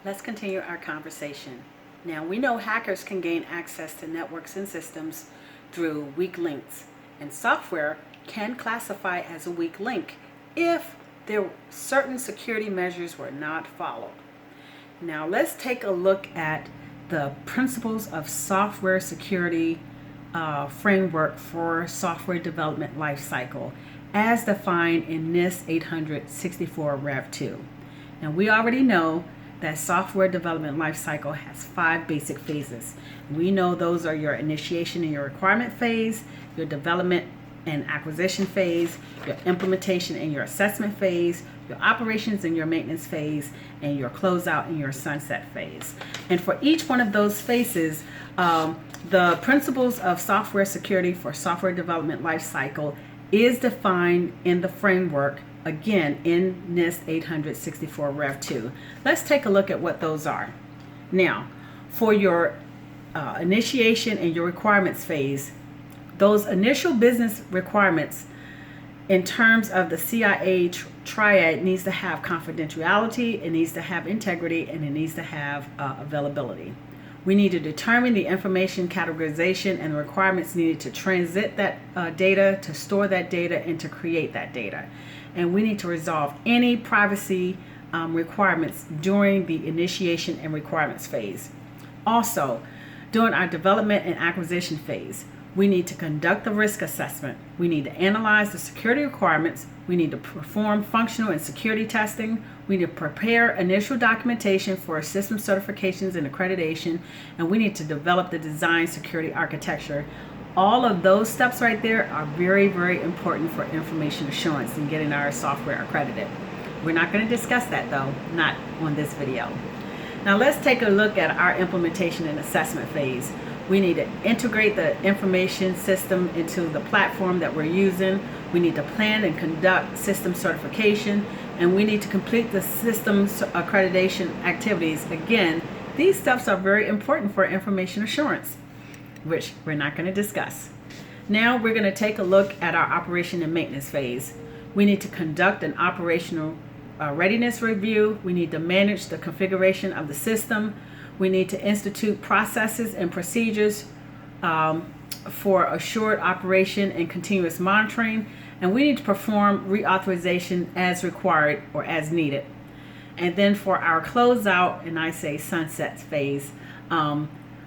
Let's continue our conversation. Now, we know hackers can gain access to networks and systems through weak links, and software can classify as a weak link if there certain security measures were not followed. Now, let's take a look at the principles of software security framework for software development lifecycle as defined in NIST 864 Rev 2. Now, we already know that software development lifecycle has 5 basic phases. We know those are your initiation and your requirement phase, your development and acquisition phase, your implementation and your assessment phase, your operations and your maintenance phase, and your closeout and your sunset phase. And for each one of those phases, the principles of software security for software development lifecycle is defined in the framework, again, in NIST 864 Rev 2. Let's take a look at what those are. Now, for your initiation and your requirements phase, those initial business requirements in terms of the CIA triad needs to have confidentiality, it needs to have integrity, and it needs to have availability. We need to determine the information categorization and the requirements needed to transit that data, to store that data, and to create that data. And we need to resolve any privacy requirements during the initiation and requirements phase. Also, during our development and acquisition phase, we need to conduct the risk assessment. We need to analyze the security requirements. We need to perform functional and security testing. We need to prepare initial documentation for system certifications and accreditation. And we need to develop the design security architecture. All of those steps right there are very, very important for information assurance and getting our software accredited. We're not going to discuss that though, not on this video. Now let's take a look at our implementation and assessment phase. We need to integrate the information system into the platform that we're using. We need to plan and conduct system certification, and we need to complete the system accreditation activities. Again, these steps are very important for information assurance, which we're not going to discuss. Now we're going to take a look at our operation and maintenance phase. We need to conduct an operational readiness review. We need to manage the configuration of the system. We need to institute processes and procedures for assured operation and continuous monitoring. And we need to perform reauthorization as required or as needed. And then for our closeout, and I say sunset phase,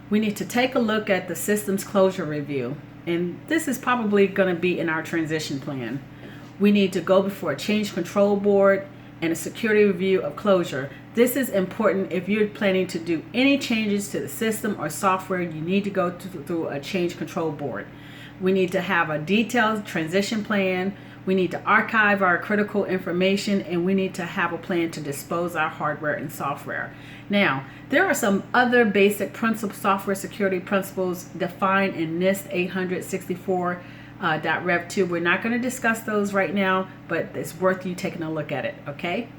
we need to take a look at the systems closure review. And this is probably going to be in our transition plan. We need to go before a change control board and a security review of closure. This is important if you're planning to do any changes to the system or software. You need to go through a change control board. We need to have a detailed transition plan. We need to archive our critical information, and we need to have a plan to dispose our hardware and software. Now, there are some other basic software security principles defined in NIST 864 Rev 2. We're not going to discuss those right now, but it's worth you taking a look at it, okay?